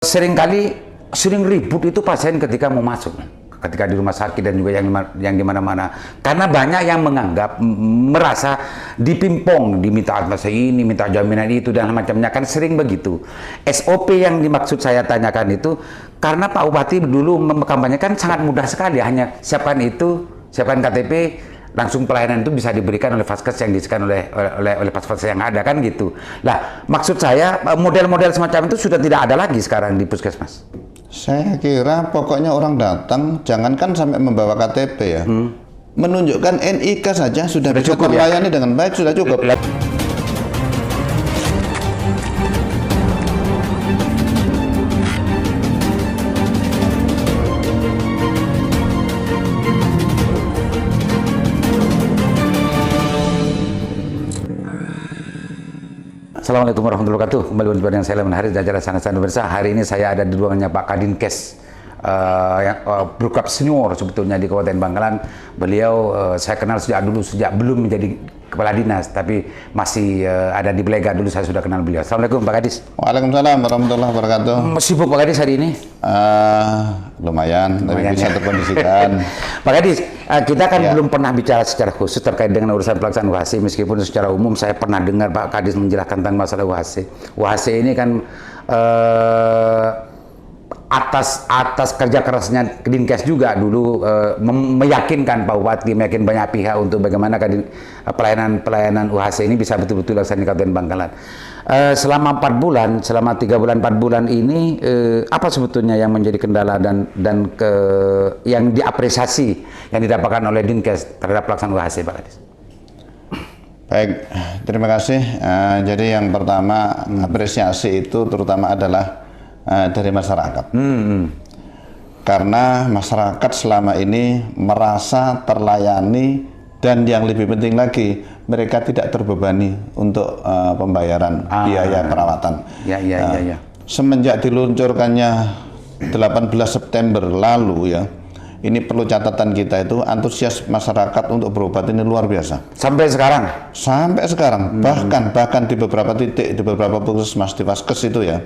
Sering ribut itu pasien ketika mau masuk, ketika di rumah sakit dan juga yang di mana-mana, karena banyak yang menganggap merasa dipimpong, diminta administrasi ini, minta jaminan itu dan macamnya, kan sering begitu. SOP yang dimaksud saya tanyakan itu karena Pak Bupati dulu mengkampanyekan sangat mudah sekali, hanya siapkan KTP, langsung pelayanan itu bisa diberikan oleh Vaskes yang disediakan oleh Vaskes yang ada, kan gitu. Lah, maksud saya model-model semacam itu sudah tidak ada lagi sekarang di puskesmas. Saya kira pokoknya orang datang jangankan sampai membawa KTP ya, menunjukkan NIK saja sudah bisa cukup, terlayani dengan baik, sudah cukup. Assalamualaikum warahmatullahi wabarakatuh. Kembali berjumpa dengan saya Leman Haris, jajaran sana bersama. Hari ini saya ada di ruangannya Pak Kadinkes, yang Brukap senior sebetulnya di Kabupaten Bangkalan. Beliau saya kenal sejak belum menjadi kepala dinas, tapi masih ada di Belega. Dulu saya sudah kenal beliau. Assalamualaikum Pak Kadis. Waalaikumsalam warahmatullahi wabarakatuh. Sibuk Pak Kadis hari ini? Lumayan, tapi bisa terkondisikan. Pak Kadis, kita kan belum pernah bicara secara khusus terkait dengan urusan pelaksanaan UHC, meskipun secara umum saya pernah dengar Pak Kadis menjelaskan tentang masalah UHC. UHC ini kan atas kerja kerasnya Dinkes juga dulu meyakinkan Pak Bupati, meyakinkan banyak pihak untuk bagaimana pelayanan UHC ini bisa betul-betul dilaksanakan di Kabupaten Bangkalan. Selama 3 bulan 4 bulan ini apa sebetulnya yang menjadi kendala dan yang diapresiasi yang didapatkan oleh Dinkes terhadap pelaksanaan UHC, Pak Kadis? Baik, terima kasih. Jadi yang pertama, apresiasi itu terutama adalah dari masyarakat. Karena masyarakat selama ini merasa terlayani, dan yang lebih penting lagi, mereka tidak terbebani untuk pembayaran biaya perawatan. Semenjak diluncurkannya 18 September lalu ya, ini perlu catatan kita itu antusias masyarakat untuk berobat ini luar biasa. Sampai sekarang? Sampai sekarang. Bahkan di beberapa titik, di beberapa puskesmas, di Vaskes itu ya,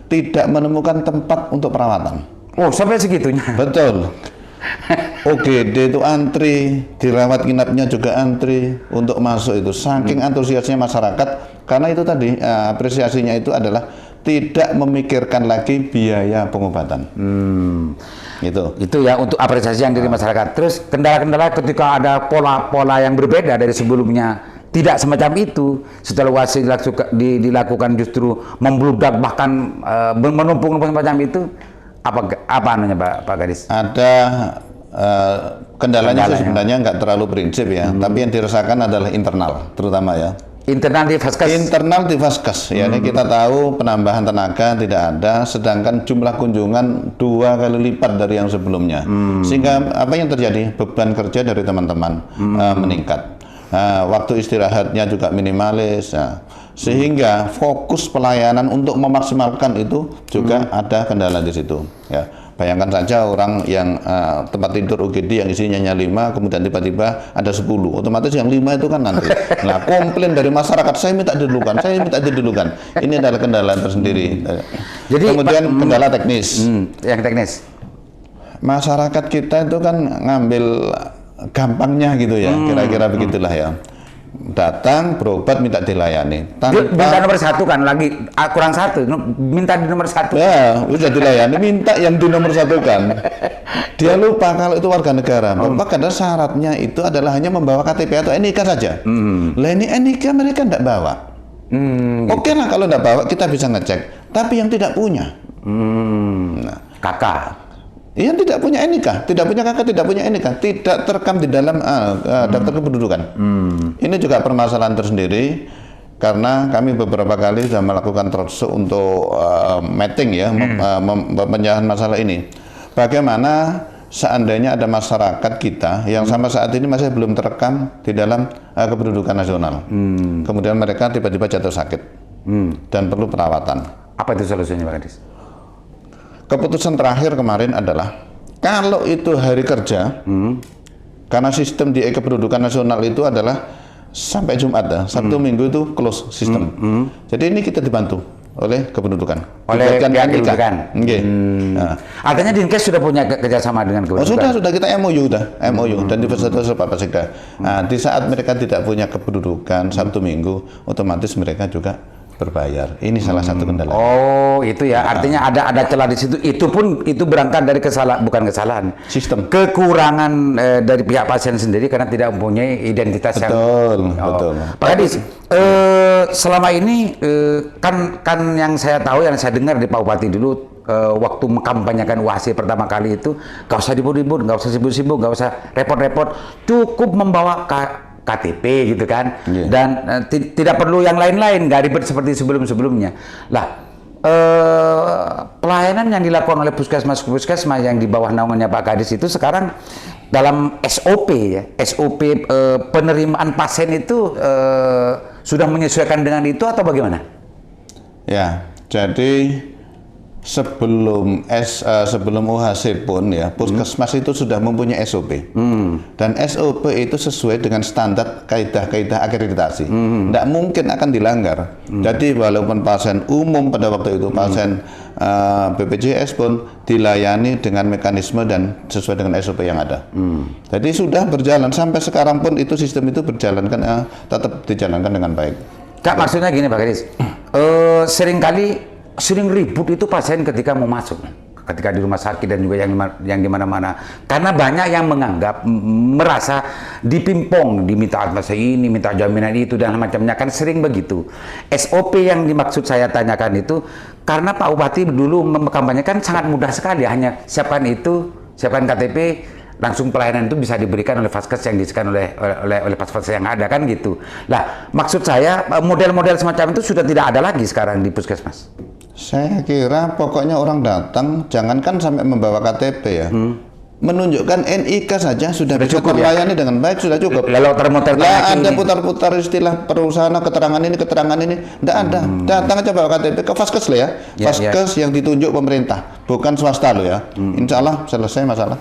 tidak menemukan tempat untuk perawatan. Oh, sampai segitunya? Betul. OGD itu antri, dirawat inapnya juga antri untuk masuk itu. Saking antusiasnya masyarakat, karena itu tadi apresiasinya itu adalah tidak memikirkan lagi biaya pengobatan. Itu ya untuk apresiasi yang dari masyarakat. Terus kendala-kendala ketika ada pola-pola yang berbeda dari sebelumnya, tidak semacam itu. Setelah UHC dilakukan justru membludak, bahkan menumpuk semacam itu. Apa anunya Pak Kadis? Ada kendalanya sih sebenarnya nggak terlalu prinsip ya, tapi yang dirasakan adalah internal terutama ya. Internal di Vaskes? Internal di Vaskes, ya ini kita tahu penambahan tenaga tidak ada, sedangkan jumlah kunjungan 2 kali lipat dari yang sebelumnya. Sehingga apa yang terjadi? Beban kerja dari teman-teman meningkat. Waktu istirahatnya juga minimalis, sehingga fokus pelayanan untuk memaksimalkan itu juga ada kendala di situ. Ya, bayangkan saja orang yang tempat tidur UGD yang isinya hanya 5, kemudian tiba-tiba ada 10, otomatis yang 5 itu kan nanti. Nah, komplain dari masyarakat, saya minta didulukan. Ini adalah kendala tersendiri. Jadi kemudian kendala teknis. Yang teknis. Masyarakat kita itu kan ngambil gampangnya gitu ya, kira-kira begitulah ya. Datang berobat minta dilayani. Minta nomor 1 kan lagi kurang 1, minta di nomor 1. Ya, udah dilayani, minta yang di nomor 1 kan. Dia lupa kalau itu warga negara. Karena syaratnya itu adalah hanya membawa KTP atau NIK saja. Lah ini NIK mereka tidak bawa. Oke lah kalau tidak bawa kita bisa ngecek. Tapi yang tidak punya, kakak. Yang tidak punya NIK, tidak punya kakak, tidak punya NIK, tidak terekam di dalam daftar kependudukan. Ini juga permasalahan tersendiri, karena kami beberapa kali sudah melakukan roadshow untuk meeting ya, memecahkan masalah ini. Bagaimana seandainya ada masyarakat kita yang sama saat ini masih belum terekam di dalam kependudukan nasional, kemudian mereka tiba-tiba jatuh sakit dan perlu perawatan. Apa itu solusinya Pak Kadis? Keputusan terakhir kemarin adalah kalau itu hari kerja, karena sistem di kependudukan nasional itu adalah sampai Jumat ya, Sabtu Minggu itu close sistem. Jadi ini kita dibantu. oleh kependudukan. Oleh Dibuatkan pihak NIK. kependudukan. Nggih. Nah. Artinya Dinkes sudah punya kerjasama dengan Oh, kependudukan. sudah kita MOU dan difasilitasi Pak Sekda. Nah, di saat mereka tidak punya kependudukan Sabtu Minggu, otomatis mereka juga berbayar. Ini salah satu kendala. Oh, itu ya. Artinya ada celah di situ. Itu berangkat dari bukan kesalahan. Sistem. Kekurangan dari pihak pasien sendiri karena tidak mempunyai identitas Betul, betul. Pak Kadis, selama ini kan yang saya tahu, yang saya dengar di Pak Bupati dulu, waktu mengkampanyekan UHC pertama kali itu, nggak usah ribut-ribut, nggak usah sibuk-sibuk, nggak usah repot-repot, cukup membawa KTP gitu kan, dan tidak perlu yang lain-lain, nggak ribet seperti sebelum-sebelumnya. Lah, pelayanan yang dilakukan oleh puskesmas yang di bawah naungannya Pak Kadis itu sekarang dalam SOP ya, SOP penerimaan pasien itu sudah menyesuaikan dengan itu atau bagaimana? Ya, jadi sebelum UHC pun ya, puskesmas itu sudah mempunyai SOP. Dan SOP itu sesuai dengan standar kaidah-kaidah akreditasi. Tidak mungkin akan dilanggar. Jadi walaupun pasien umum pada waktu itu, pasien BPJS pun dilayani dengan mekanisme dan sesuai dengan SOP yang ada. Jadi sudah berjalan sampai sekarang pun itu sistem itu berjalan kan, tetap dijalankan dengan baik. Kak, maksudnya gini Pak Kadis, sering ribut itu pasien ketika mau masuk, ketika di rumah sakit dan juga yang di mana-mana, karena banyak yang menganggap merasa dipimpong, diminta administrasi ini, minta jaminan itu dan macamnya, kan sering begitu. SOP yang dimaksud saya tanyakan itu karena Pak Bupati dulu mengkampanyekan sangat mudah sekali, hanya siapkan KTP, langsung pelayanan itu bisa diberikan oleh Vaskes yang disediakan oleh Vaskes yang ada, kan gitu. Lah, maksud saya model-model semacam itu sudah tidak ada lagi sekarang di puskesmas. Saya kira pokoknya orang datang jangankan sampai membawa KTP ya, menunjukkan NIK saja sudah bisa cukup, terlayani dengan baik, sudah cukup. Lalu ada putar-putar istilah perusahaan keterangan ini, tidak ada. Datang aja bawa KTP ke Vaskes lah ya, Vaskes yang ditunjuk pemerintah, bukan swasta loh ya. Insya Allah selesai masalah.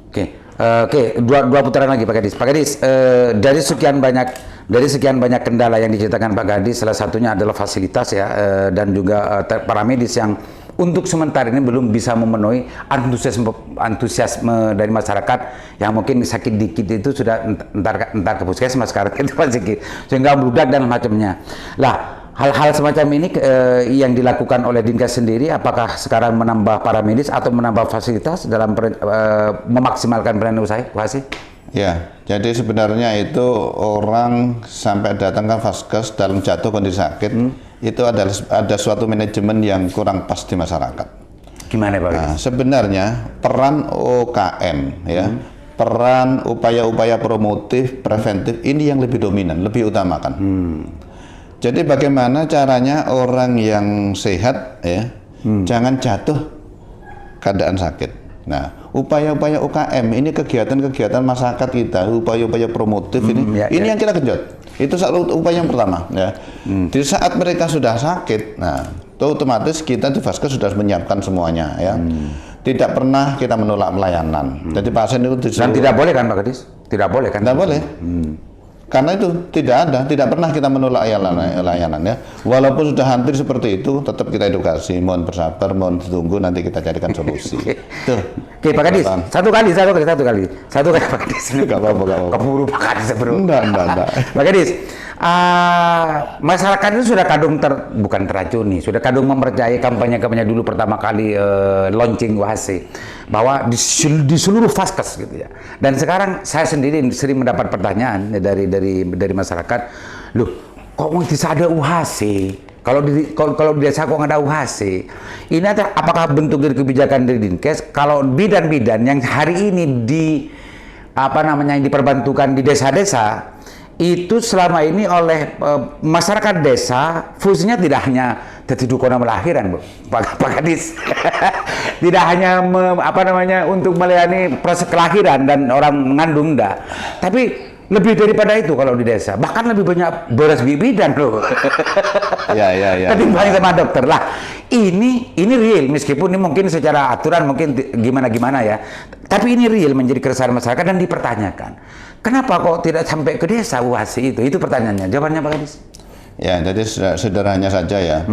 Oke, dua putaran lagi Pak Kadis. Pak Kadis, dari sekian banyak kendala yang diceritakan Pak Kadis, salah satunya adalah fasilitas ya, dan juga para medis yang untuk sementara ini belum bisa memenuhi antusiasme dari masyarakat yang mungkin sakit dikit itu sudah entar ke puskesmas sekarang itu pasti sehingga membludak dan macamnya. Lah, hal-hal semacam ini yang dilakukan oleh Dinkes sendiri, apakah sekarang menambah para medis atau menambah fasilitas dalam memaksimalkan pelayanan UHC? Ya, jadi sebenarnya itu orang sampai datang ke Vaskes dalam jatuh kondisi sakit, itu ada suatu manajemen yang kurang pas di masyarakat. Gimana Pak? Nah, sebenarnya peran OKM ya, peran upaya-upaya promotif, preventif ini yang lebih dominan, lebih utamakan. Jadi bagaimana caranya orang yang sehat ya, jangan jatuh keadaan sakit. Nah, upaya-upaya UKM ini kegiatan-kegiatan masyarakat kita, upaya-upaya promotif ini yang kita genjot. Itu selalu upaya yang pertama ya. Di saat mereka sudah sakit, nah, itu otomatis kita di Vaskes sudah menyiapkan semuanya ya. Tidak pernah kita menolak pelayanan. Jadi pasien itu dan tidak boleh kan Pak Kadis? Tidak boleh kan? Tidak boleh. Karena itu tidak pernah kita menolak layanan ya. Walaupun sudah hampir seperti itu, tetap kita edukasi, mohon bersabar, mohon ditunggu, nanti kita carikan solusi. Oke, Pak Kadis, satu kali Pak Kadis. Enggak apa-apa. Keburu Pak Kadis bro. Enggak. Pak Kadis, masyarakat itu sudah kadung bukan teracuni, sudah kadung mempercayai kampanye dulu pertama kali launching UHC bahwa di seluruh Vaskes gitu ya. Dan sekarang saya sendiri sering mendapat pertanyaan dari masyarakat, loh kok bisa ada UHC? Kalau di desa kok nggak ada UHC? Ini apakah bentuk dari kebijakan dari Dinkes? Kalau bidan-bidan yang hari ini yang diperbantukan di desa-desa itu selama ini oleh masyarakat desa, fungsinya tidak hanya jadi dukun melahiran, Pak Kadis. Tidak hanya untuk melayani proses kelahiran dan orang mengandung, enggak. Tapi lebih daripada itu kalau di desa, bahkan lebih banyak beres bidan loh. Ya. Ketimbang sama dokter lah. Ini real, meskipun ini mungkin secara aturan mungkin gimana ya. Tapi ini real menjadi keresahan masyarakat dan dipertanyakan. Kenapa kok tidak sampai ke desa UHC itu? Itu pertanyaannya. Jawabannya Pak Kadis? Ya, jadi sederhananya saja ya.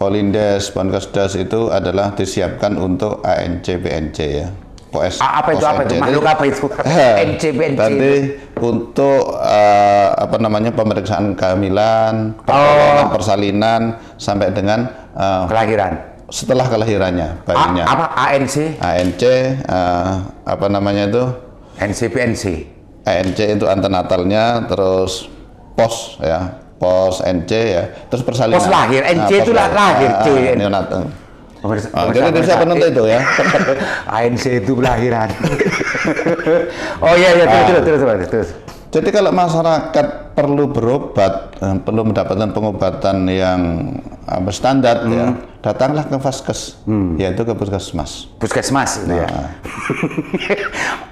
Polindes, Ponkesdas itu adalah disiapkan untuk ANC BNC ya. Apa itu makhluk apa itu? ANC BNC. Tadi untuk pemeriksaan kehamilan, persalinan sampai dengan kelahiran. Setelah kelahirannya bayinya. Apa ANC? ANC NC. ANC itu antenatalnya, terus pos ya, pos NC ya, terus persalinan. Pos lahir, NC itu lahir, neonatal. Jadi bisa penentu itu ya. ANC itu kelahiran. Oh iya, terus. Jadi kalau masyarakat perlu berobat, perlu mendapatkan pengobatan yang standar ya, datanglah ke Vaskes, yaitu ke Puskesmas. Puskesmas itu ya.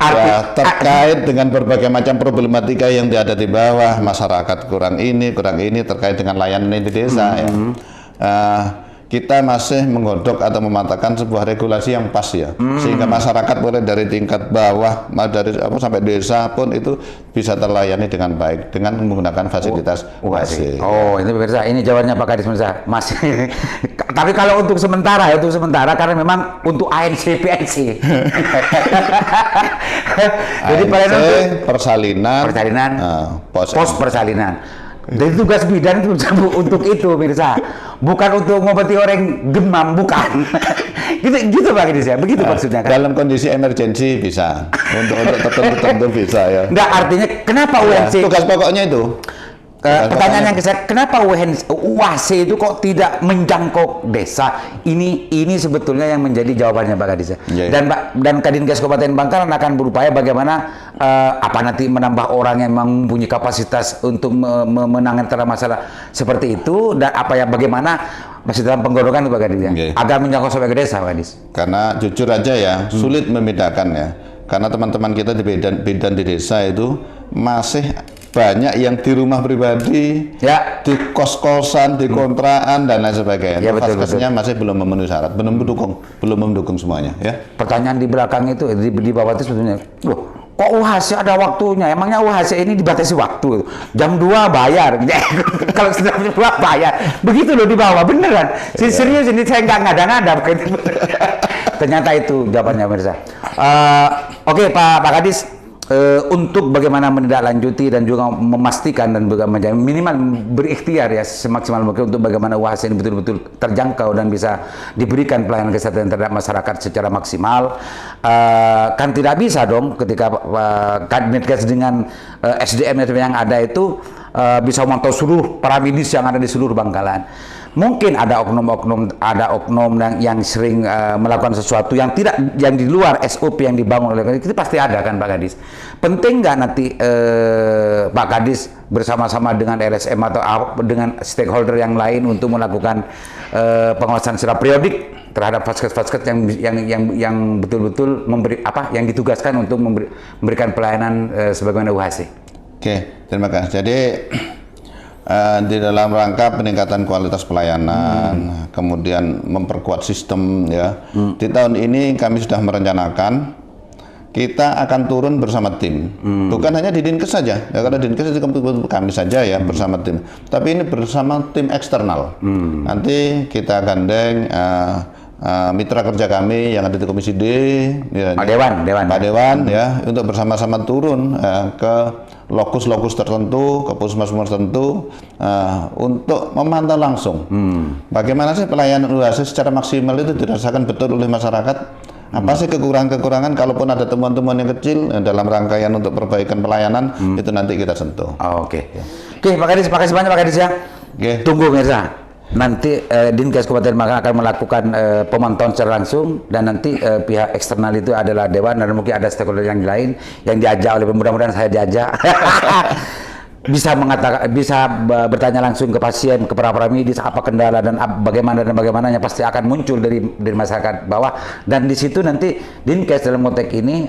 Ya, terkait dengan berbagai macam problematika yang ada di bawah, masyarakat kurang ini terkait dengan layanan di desa ya. Kita masih menggodok atau mematahkan sebuah regulasi yang pas ya, sehingga masyarakat mulai dari tingkat bawah sampai desa pun itu bisa terlayani dengan baik dengan menggunakan fasilitas UHC. Oh, ini pemirsa, ini jawabannya Pak Kadis pemirsa. Mas. Tapi kalau untuk sementara karena memang untuk ANC PNC. Jadi ANC, persalinan, pos persalinan. Jadi tugas bidan itu untuk itu, pemirsa. Bukan untuk ngobati orang demam, bukan. gitu Pak Kadis ya. Begitu maksudnya kan. Dalam kondisi emergensi bisa. Untuk tertentu bisa ya. Enggak, artinya kenapa UNC? Tugas pokoknya itu. Pertanyaan yang saya, kenapa UHC itu kok tidak menjangkau desa? Ini sebetulnya yang menjadi jawabannya Pak Kadis. Dan Kadinkes Kabupaten Bangkalan akan berupaya bagaimana nanti menambah orang yang mempunyai kapasitas untuk menangani masalah seperti itu, dan bagaimana masih dalam penggodokan Pak Kadis agar menjangkau sampai ke desa Pak Kadis. Karena jujur aja ya, sulit membedakan ya. Karena teman-teman kita di bidan di desa itu masih banyak yang di rumah pribadi, di kos-kosan, di kontrakan dan lain sebagainya. Ya, betul. Masih belum memenuhi syarat, belum mendukung semuanya. Ya. Pertanyaan di belakang itu, di bawah itu sebetulnya, loh, kok UHC ada waktunya? Emangnya UHC ini dibatasi waktu? Jam 2 bayar, kalau sudah jam 2 bayar, begitu loh di bawah, beneran. Serius ini saya nggak ngada-ngada. Ternyata itu jawabannya pemirsa. Oke, Pak Kadis. Untuk bagaimana menindaklanjuti dan juga memastikan dan juga minimal berikhtiar ya semaksimal mungkin untuk bagaimana UHC ini betul-betul terjangkau dan bisa diberikan pelayanan kesehatan terhadap masyarakat secara maksimal. Kan tidak bisa dong ketika Kadinkes dengan SDM yang ada itu bisa memantau seluruh para medis yang ada di seluruh Bangkalan. Mungkin ada oknum yang sering melakukan sesuatu yang di luar SOP yang dibangun oleh itu pasti ada kan Pak Kadis. Penting nggak nanti Pak Kadis bersama-sama dengan LSM atau dengan stakeholder yang lain untuk melakukan pengawasan secara periodik terhadap vaskes-vaskes yang betul-betul yang ditugaskan untuk memberikan pelayanan sebagaimana UHC. Oke, terima kasih. Jadi di dalam rangka peningkatan kualitas pelayanan, kemudian memperkuat sistem ya. Di tahun ini kami sudah merencanakan kita akan turun bersama tim. Bukan hanya di Dinkes saja, ya, karena Dinkes itu kami saja ya bersama tim. Tapi ini bersama tim eksternal. Nanti kita gandeng mitra kerja kami yang ada di Komisi D, Pak Dewan ya, untuk bersama-sama turun ke lokus-lokus tertentu, ke puskesmas tertentu untuk memantau langsung bagaimana sih pelayanan UHC secara maksimal itu dirasakan betul oleh masyarakat. Apa sih kekurangan-kekurangan, kalaupun ada temuan-temuan yang kecil dalam rangkaian untuk perbaikan pelayanan itu nanti kita sentuh. Oke, Pak Kadis, terima kasih banyak Pak Kadis ya. Tunggu pemirsa. Nanti Dinkes Kabupaten Bangkalan akan melakukan pemantauan secara langsung, dan nanti pihak eksternal itu adalah Dewan dan mungkin ada stakeholder yang lain yang diajak oleh, mudah-mudahan saya diajak bisa bertanya langsung ke pasien, ke para medis apa kendala dan bagaimananya pasti akan muncul dari masyarakat bawah, dan di situ nanti Dinkes dalam konteks ini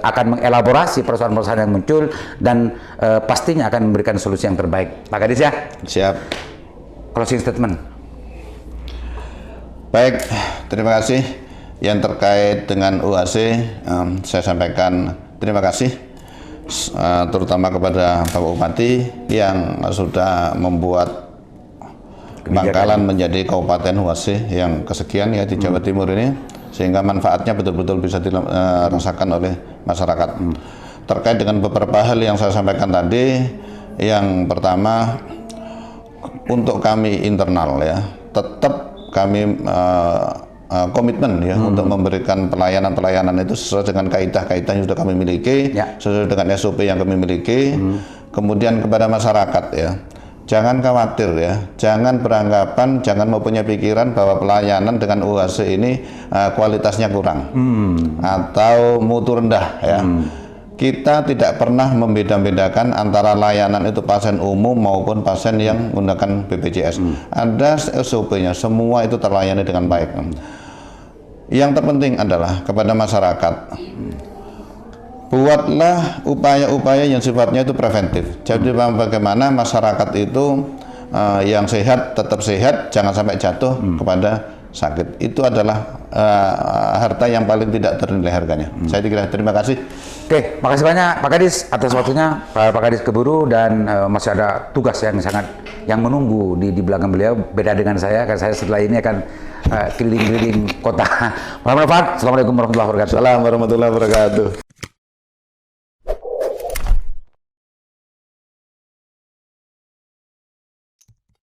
akan mengelaborasi persoalan-persoalan yang muncul dan pastinya akan memberikan solusi yang terbaik. Pak Kadis ya. Siap. Closing statement. Baik, terima kasih. Yang terkait dengan UHC, saya sampaikan terima kasih terutama kepada Bapak Bupati yang sudah membuat Bangkalan menjadi Kabupaten Huasi yang kesekian ya di Jawa Timur ini, sehingga manfaatnya betul-betul bisa dirasakan oleh masyarakat. Terkait dengan beberapa hal yang saya sampaikan tadi, yang pertama untuk kami internal ya, tetap kami komitmen ya untuk memberikan pelayanan itu sesuai dengan kaidah-kaidah yang sudah kami miliki, sesuai dengan SOP yang kami miliki. Kemudian kepada masyarakat ya, jangan khawatir ya, jangan beranggapan, jangan mempunyai pikiran bahwa pelayanan dengan UHC ini kualitasnya kurang atau mutu rendah ya. Kita tidak pernah membeda-bedakan antara layanan itu pasien umum maupun pasien yang menggunakan BPJS. Ada SOP-nya, semua itu terlayani dengan baik. Yang terpenting adalah kepada masyarakat, buatlah upaya-upaya yang sifatnya itu preventif. Jadi bagaimana masyarakat itu yang sehat tetap sehat, jangan sampai jatuh kepada sakit. Itu adalah harta yang paling tidak ternilai harganya. Saya kira terima kasih. Oke, makasih banyak Pak Kadis atas waktunya. Pak Kadis keburu dan masih ada tugas yang sangat yang menunggu di belakang beliau. Beda dengan saya, karena saya setelah ini akan keliling-keliling kota. Assalamualaikum warahmatullahi wabarakatuh. Assalamualaikum warahmatullahi wabarakatuh.